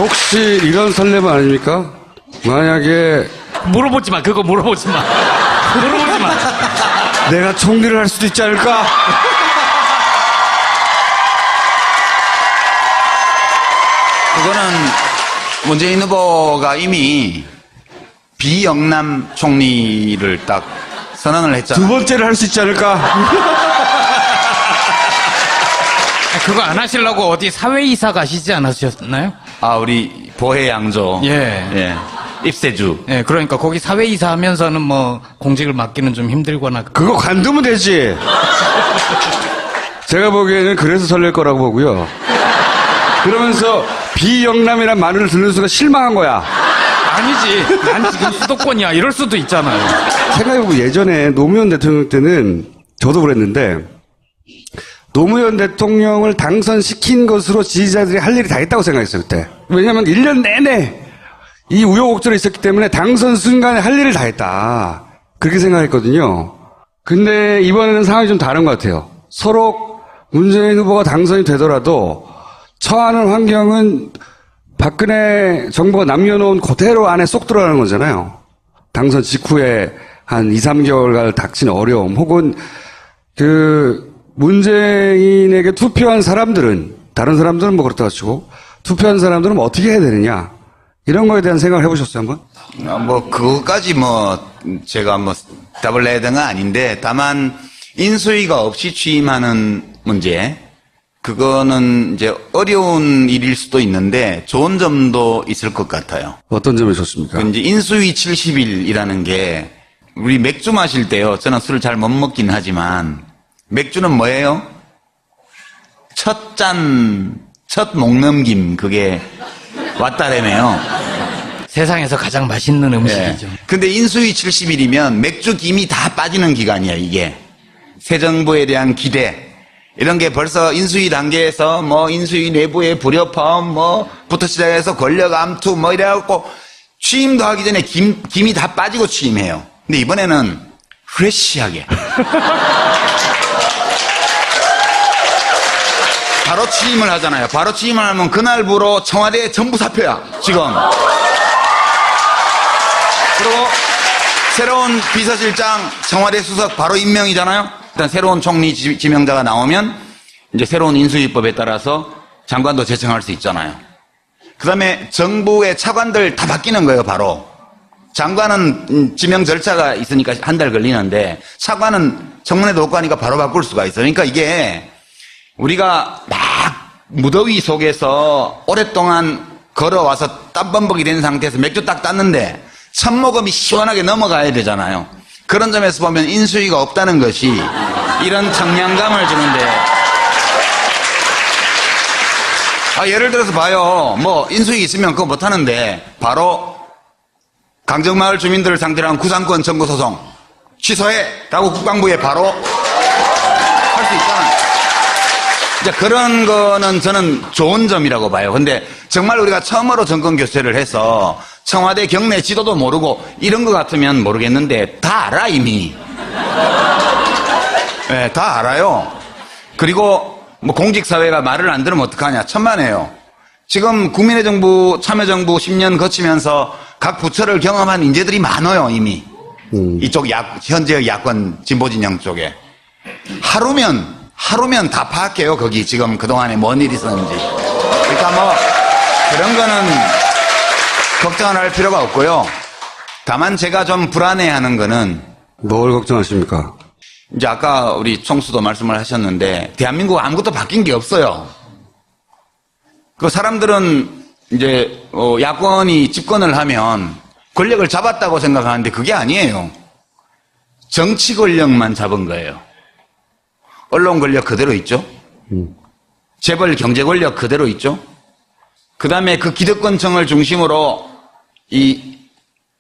혹시 이런 설렘 아닙니까? 만약에 물어보지 마. 그거 물어보지 마. 물어보지 마. 내가 총리를 할 수도 있지 않을까? 그거는 문재인 후보가 이미 비영남 총리를 딱 선언을 두 했잖아요. 번째를 할 수 있지 않을까? 그거 안 하시려고 어디 사회이사 가시지 않으셨나요? 아, 우리 보혜양조. 예. 입세주. 예, 그러니까 거기 사회이사 하면서는 뭐 공직을 맡기는 좀 힘들거나. 그거 관두면 되지. 제가 보기에는 그래서 설렐 거라고 보고요. 그러면서 비영남이란 말을 듣는 순간 실망한 거야. 아니지. 난 지금 수도권이야. 이럴 수도 있잖아요. 생각해보고 예전에 노무현 대통령 때는 저도 그랬는데 노무현 대통령을 당선시킨 것으로 지지자들이 할 일이 다 했다고 생각했어요, 그때. 왜냐면 1년 내내 이 우여곡절이 있었기 때문에 당선 순간에 할 일을 다 했다. 그렇게 생각했거든요. 근데 이번에는 상황이 좀 다른 것 같아요. 서로 문재인 후보가 당선이 되더라도 처하는 환경은 박근혜 정부가 남겨놓은 그대로 안에 쏙 들어가는 거잖아요. 당선 직후에 한 2, 3개월간 닥친 어려움 혹은 문재인에게 투표한 사람들은 다른 사람들은 뭐 그렇다 치고 투표한 사람들은 뭐 어떻게 해야 되느냐 이런 거에 대한 생각을 해보셨어요 한번? 뭐 그거까지 뭐 제가 뭐 답을 내야 되는 건 아닌데 다만 인수위가 없이 취임하는 문제 그거는 이제 어려운 일일 수도 있는데 좋은 점도 있을 것 같아요. 어떤 점이 좋습니까? 그 이제 인수위 70일이라는 게 우리 맥주 마실 때요. 저는 술을 잘 못 먹긴 하지만 맥주는 뭐예요? 첫 잔, 첫 목넘김 그게 왔다라며요. 세상에서 가장 맛있는 음식이죠. 네. 근데 인수위 70일이면 맥주 김이 다 빠지는 기간이야 이게. 새 정부에 대한 기대 이런 게 벌써 인수위 단계에서 뭐 인수위 내부의 불협화음 뭐부터 시작해서 권력 암투 뭐 이래갖고 취임도 하기 전에 김이 다 빠지고 취임해요. 근데 이번에는 프레시하게 바로 취임을 하잖아요. 바로 취임을 하면 그날부로 청와대 전부 사표야 지금. 그리고 새로운 비서실장 청와대 수석 바로 임명이잖아요. 일단 새로운 총리 지명자가 나오면 이제 새로운 인수위법에 따라서 장관도 제청할 수 있잖아요. 그 다음에 정부의 차관들 다 바뀌는 거예요, 바로. 장관은 지명 절차가 있으니까 한 달 걸리는데 차관은 청문회도 없고 하니까 바로 바꿀 수가 있어요. 그러니까 이게 우리가 막 무더위 속에서 오랫동안 걸어와서 땀범벅이 된 상태에서 맥주 딱 땄는데 첫 모금이 시원하게 넘어가야 되잖아요. 그런 점에서 보면 인수위가 없다는 것이 이런 청량감을 주는데 예를 들어서 봐요. 뭐 인수위 있으면 그거 못하는데 바로 강정마을 주민들을 상대로 한 구상권 청구 소송 취소해 라고 국방부에 바로 할 수 있잖아요. 이제 그런 거는 저는 좋은 점이라고 봐요. 근데 정말 우리가 처음으로 정권 교체를 해서 청와대 경내 지도도 모르고 이런 거 같으면 모르겠는데 다 알아 이미. 네, 다 알아요. 그리고 뭐 공직사회가 말을 안 들으면 어떡하냐. 천만에요. 지금 국민의 정부, 참여정부 10년 거치면서 각 부처를 경험한 인재들이 많아요 이미. 이쪽 현재 야권 진보진영 쪽에. 하루면 다 파악해요 거기 지금 그동안에 뭔 일이 있었는지. 그러니까 뭐 그런 거는 걱정을 할 필요가 없고요. 다만 제가 좀 불안해하는 거는 뭘 걱정하십니까? 이제 아까 우리 총수도 말씀을 하셨는데 대한민국 아무것도 바뀐 게 없어요. 그 사람들은 이제 야권이 집권을 하면 권력을 잡았다고 생각하는데 그게 아니에요. 정치 권력만 잡은 거예요. 언론 권력 그대로 있죠. 재벌 경제 권력 그대로 있죠. 그 다음에 그 기득권층을 중심으로 이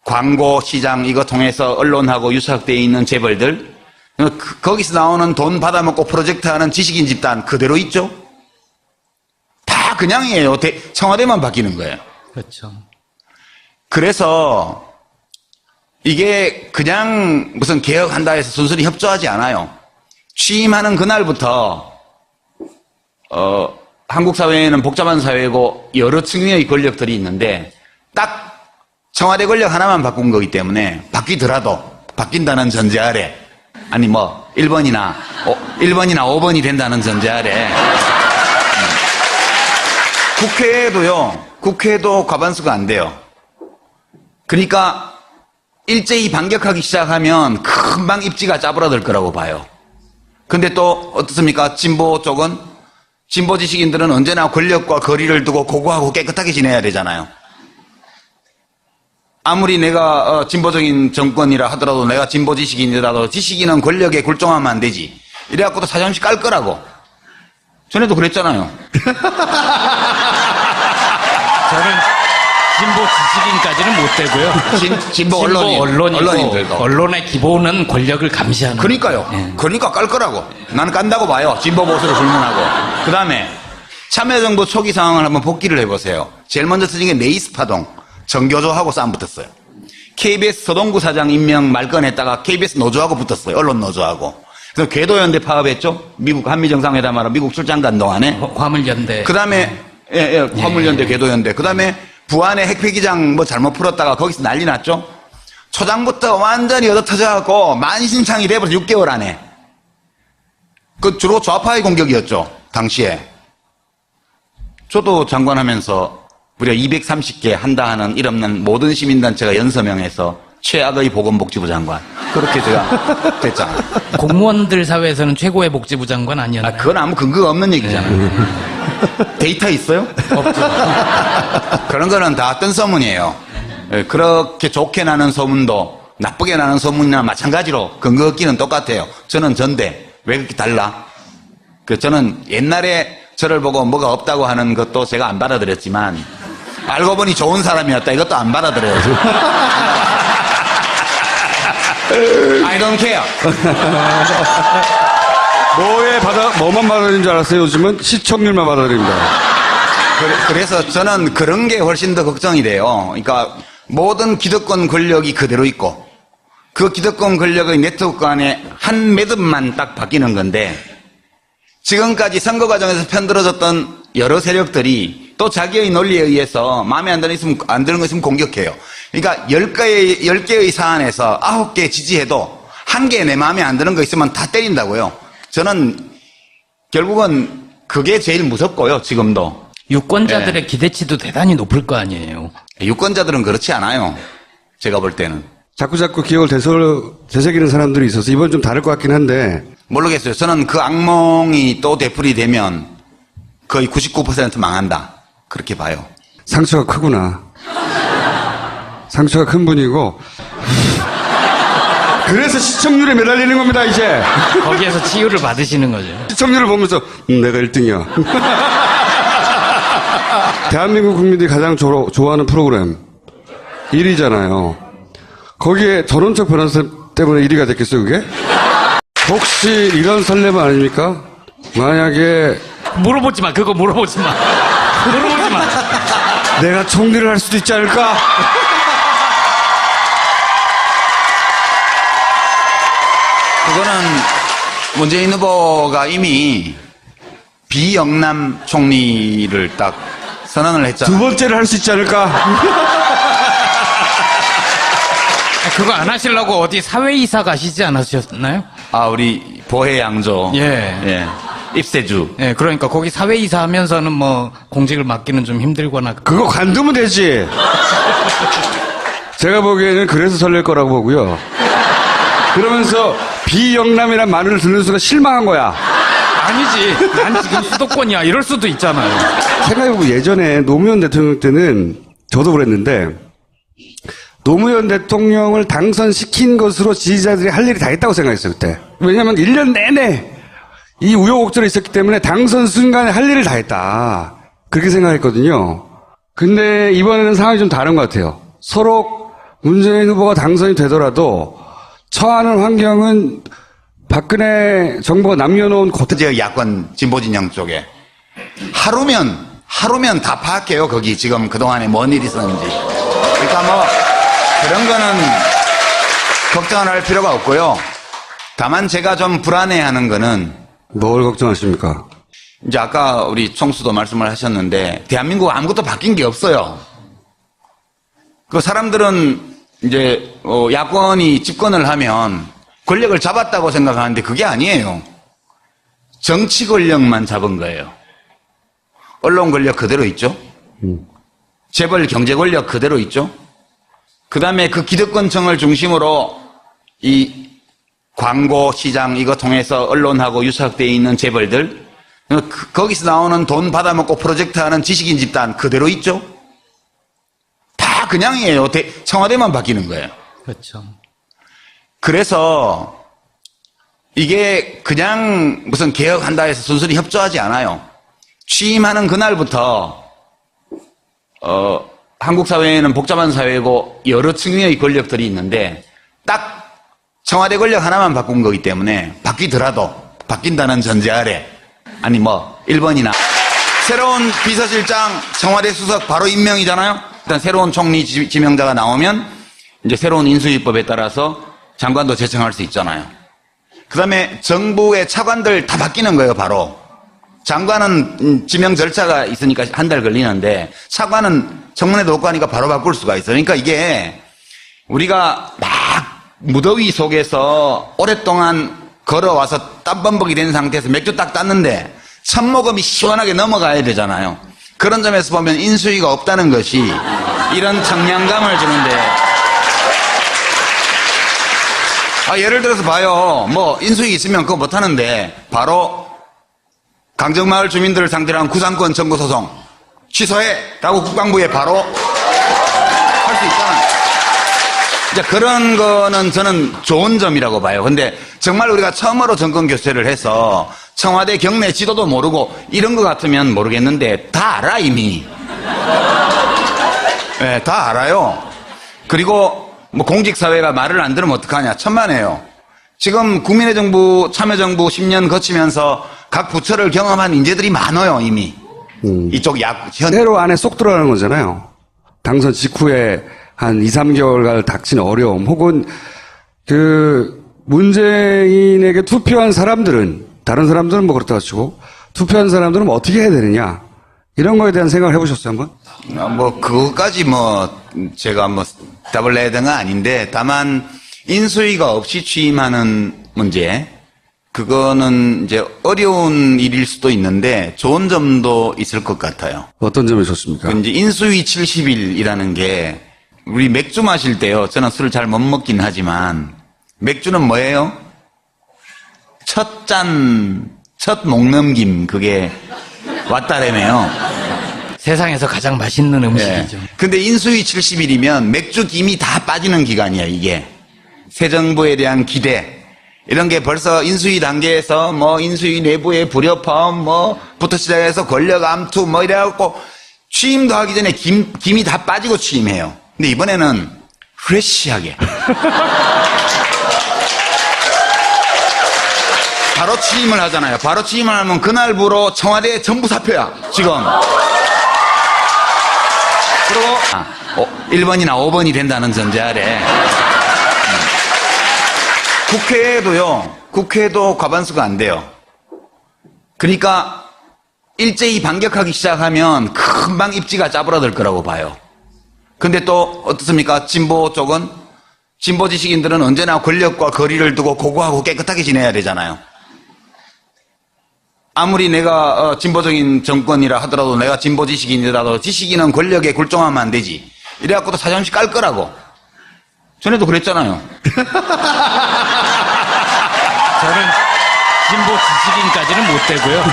광고 시장 이거 통해서 언론하고 유착되어 있는 재벌들 거기서 나오는 돈 받아먹고 프로젝트 하는 지식인 집단 그대로 있죠. 다 그냥이에요. 청와대만 바뀌는 거예요. 그렇죠. 그래서 이게 그냥 무슨 개혁한다 해서 순순히 협조하지 않아요. 취임하는 그날부터 한국 사회는 복잡한 사회고 여러 측면의 권력들이 있는데 딱 청와대 권력 하나만 바꾼 거기 때문에 바뀌더라도 바뀐다는 전제 아래 아니 뭐 1번이나 5번이 된다는 전제 아래 국회에도 과반수가 안 돼요. 그러니까 일제히 반격하기 시작하면 금방 입지가 짜부라들 거라고 봐요. 근데 또 어떻습니까? 진보 쪽은 진보 지식인들은 언제나 권력과 거리를 두고 고고하고 깨끗하게 지내야 되잖아요. 아무리 내가 진보적인 정권이라 하더라도 내가 진보 지식인이라도 지식인은 권력에 굴종하면 안 되지. 이래갖고도 사정없이 깔 거라고. 전에도 그랬잖아요. 저는 진보 지식인까지는 못 되고요. 진보 언론이고 언론의 기본은 권력을 감시하는. 그러니까요. 예. 그러니까 깔 거라고. 나는 깐다고 봐요. 진보 보수를 불문하고. 그 다음에 참여정부 초기 상황을 한번 복기를 해보세요. 제일 먼저 터진 게 네이스 파동. 정교조하고 싸움 붙었어요. KBS 서동구 사장 임명 말건했다가 KBS 노조하고 붙었어요. 언론 노조하고. 그래서 궤도연대 파업했죠. 미국 한미정상회담하러 미국 출장 간 동안에. 화물연대. 그 다음에 화물연대, 궤도연대. 그 다음에 부안의 핵폐기장 뭐 잘못 풀었다가 거기서 난리 났죠. 초장부터 완전히 얻어터져갖고 만신창이 돼버려서 6개월 안에. 그 주로 좌파의 공격이었죠. 당시에. 저도 장관하면서 무려 230개 한다 하는 일 없는 모든 시민단체가 연서명해서 최악의 보건복지부 장관. 그렇게 제가 됐잖아요. 공무원들 사회에서는 최고의 복지부 장관 아니었나요? 그건 아무 근거가 없는 얘기잖아요. 데이터 있어요? 없죠. 그런 거는 다 뜬소문이에요. 그렇게 좋게 나는 소문도 나쁘게 나는 소문이나 마찬가지로 근거 없기는 똑같아요. 저는 전대. 왜 그렇게 달라? 저는 옛날에 저를 보고 뭐가 없다고 하는 것도 제가 안 받아들였지만 알고 보니 좋은 사람이었다. 이것도 안 받아들여요. I don't care. 뭐만 받아들이는 줄 알았어요? 요즘은 시청률만 받아들입니다. 그래서 저는 그런 게 훨씬 더 걱정이 돼요. 그러니까 모든 기득권 권력이 그대로 있고 그 기득권 권력의 네트워크 안에 한 매듭만 딱 바뀌는 건데 지금까지 선거 과정에서 편들어졌던 여러 세력들이 또 자기의 논리에 의해서 마음에 안 드는 거 있으면 공격해요. 그러니까 10개의 사안에서 9개 지지해도 1개 내 마음에 안 드는 거 있으면 다 때린다고요. 저는 결국은 그게 제일 무섭고요, 지금도. 유권자들의 기대치도 대단히 높을 거 아니에요. 유권자들은 그렇지 않아요. 제가 볼 때는. 자꾸 기억을 되새기는 사람들이 있어서 이번 좀 다를 것 같긴 한데. 모르겠어요. 저는 그 악몽이 또 되풀이 되면 거의 99% 망한다. 그렇게 봐요. 상처가 크구나. 상처가 큰 분이고. 그래서 시청률에 매달리는 겁니다, 이제. 거기에서 치유를 받으시는 거죠. 시청률을 보면서 내가 1등이야. 대한민국 국민들이 가장 좋아하는 프로그램 1위잖아요. 거기에 저런 척 변호사 때문에 1위가 됐겠어요, 그게? 혹시 이런 설렘은 아닙니까? 만약에 물어보지 마. 그거 물어보지 마. 물어보지 마. 내가 총리를 할 수도 있지 않을까? 그거는 문재인 후보가 이미 비영남 총리를 딱 선언을 했잖아요. 두 번째를 할 수 있지 않을까? 그거 안 하시려고 어디 사회이사 가시지 않으셨나요? 우리 보혜양조. 예. 입세주. 예, 그러니까 거기 사회이사 하면서는 뭐 공직을 맡기는 좀 힘들거나. 그거 관두면 되지. 제가 보기에는 그래서 설렐 거라고 보고요. 그러면서 비영남이란 말을 듣는 순간 실망한 거야. 아니지. 난 지금 수도권이야. 이럴 수도 있잖아요. 생각해보면 예전에 노무현 대통령 때는 저도 그랬는데 노무현 대통령을 당선시킨 것으로 지지자들이 할 일이 다 했다고 생각했어요, 그때. 왜냐면 1년 내내 이 우여곡절이 있었기 때문에 당선 순간에 할 일을 다 했다. 그렇게 생각했거든요. 근데 이번에는 상황이 좀 다른 것 같아요. 서로 문재인 후보가 당선이 되더라도 처하는 환경은 박근혜 정부가 남겨놓은 지역 야권 진보진영 쪽에 하루면 다 파악해요. 거기 지금 그동안에 뭔 일이 있었는지. 그러니까 뭐 그런 거는 걱정을 할 필요가 없고요. 다만 제가 좀 불안해하는 거는 뭘 걱정하십니까? 이제 아까 우리 총수도 말씀을 하셨는데 대한민국 아무것도 바뀐 게 없어요. 그 사람들은 이제 야권이 집권을 하면 권력을 잡았다고 생각하는데 그게 아니에요. 정치 권력만 잡은 거예요. 언론 권력 그대로 있죠. 재벌 경제 권력 그대로 있죠. 그 다음에 그 기득권층을 중심으로 이 광고 시장 이거 통해서 언론하고 유착되어 있는 재벌들, 거기서 나오는 돈 받아먹고 프로젝트 하는 지식인 집단 그대로 있죠. 다 그냥이에요. 청와대만 바뀌는 거예요. 그렇죠. 그래서 이게 그냥 무슨 개혁한다 해서 순순히 협조하지 않아요. 취임하는 그날부터 한국 사회는 복잡한 사회고 여러 층의 권력들이 있는데 딱 청와대 권력 하나만 바꾼 거기 때문에 바뀌더라도 바뀐다는 전제 아래 아니 뭐 1번이나 새로운 비서실장 청와대 수석 바로 임명이잖아요. 일단 새로운 총리 지명자가 나오면 이제 새로운 인수위법에 따라서 장관도 제청할 수 있잖아요. 그 다음에 정부의 차관들 다 바뀌는 거예요. 바로 장관은 지명 절차가 있으니까 한 달 걸리는데 차관은 청문회도 없고 하니까 바로 바꿀 수가 있어요. 그러니까 이게 우리가 막 무더위 속에서 오랫동안 걸어와서 땀범벅이 된 상태에서 맥주 딱 땄는데 첫모금이 시원하게 넘어가야 되잖아요. 그런 점에서 보면 인수위가 없다는 것이 이런 청량감을 주는데 예를 들어서 봐요. 뭐 인수위 있으면 그거 못하는데 바로 강정마을 주민들을 상대로 한 구상권 청구 소송 취소해! 라고 국방부에 바로 할 수 있잖아요. 이제 그런 거는 저는 좋은 점이라고 봐요. 근데 정말 우리가 처음으로 정권 교체를 해서 청와대 경내 지도도 모르고 이런 거 같으면 모르겠는데 다 알아 이미. 네, 다 알아요. 그리고 뭐 공직사회가 말을 안 들으면 어떡하냐. 천만에요. 지금 국민의 정부, 참여정부 10년 거치면서 각 부처를 경험한 인재들이 많아요, 이미. 이쪽 새로 안에 쏙 들어가는 거잖아요. 당선 직후에 한 2, 3개월간 닥친 어려움, 혹은 문재인에게 투표한 사람들은, 다른 사람들은 뭐 그렇다고 치고, 투표한 사람들은 뭐 어떻게 해야 되느냐. 이런 거에 대한 생각을 해보셨어요, 한번? 그거까지 제가 답을 내야 되는 건 아닌데, 다만, 인수위가 없이 취임하는 문제, 그거는 이제 어려운 일일 수도 있는데 좋은 점도 있을 것 같아요. 어떤 점이 좋습니까? 이제 인수위 70일이라는 게 우리 맥주 마실 때요. 저는 술을 잘 못 먹긴 하지만 맥주는 뭐예요? 첫 잔, 첫 목넘김 그게 왔다라며요. 세상에서 가장 맛있는 음식이죠. 네. 근데 인수위 70일이면 맥주 김이 다 빠지는 기간이야 이게. 새 정부에 대한 기대 이런 게 벌써 인수위 단계에서 인수위 내부의 불협화음 부터 시작해서 권력 암투 이래갖고 취임도 하기 전에 김이 다 빠지고 취임해요. 근데 이번에는 프레시하게 바로 취임을 하잖아요. 바로 취임을 하면 그날부로 청와대 전부 사표야 지금. 그리고 1번이나 5번이 된다는 전제 아래 국회에도 과반수가 안 돼요. 그러니까 일제히 반격하기 시작하면 금방 입지가 짜부러들 거라고 봐요. 근데 또 어떻습니까? 진보 쪽은? 진보 지식인들은 언제나 권력과 거리를 두고 고고하고 깨끗하게 지내야 되잖아요. 아무리 내가 진보적인 정권이라 하더라도 내가 진보 지식인이라도 지식인은 권력에 굴종하면 안 되지. 이래갖고도 사정없이 깔 거라고. 전에도 그랬잖아요. 저는 진보 지식인까지는 못 되고요.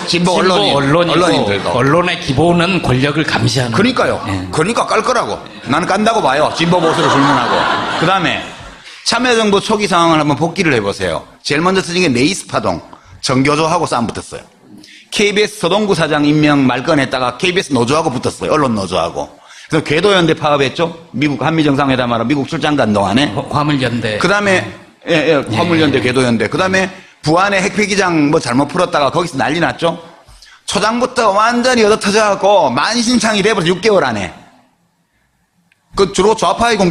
진보 언론인들도. 언론의 기본은 권력을 감시하는. 그러니까요. 네. 그러니까 깔 거라고. 나는 깐다고 봐요. 진보 보수를 불문하고. 그 다음에 참여정부 초기 상황을 한번 복기를 해보세요. 제일 먼저 터진 게 네이스 파동. 정교조하고 싸움 붙었어요. KBS 서동구 사장 임명 말건했다가 KBS 노조하고 붙었어요. 언론 노조하고. 그래서 궤도연대 파업했죠. 미국 한미정상회담하러 미국 출장 간 동안에. 화물연대. 그 다음에 화물연대, 궤도연대. 그 다음에 부안의 핵폐기장 잘못 풀었다가 거기서 난리 났죠. 초장부터 완전히 얻어터져갖고 만신창이 돼버려서 6개월 안에. 주로 좌파의 공격.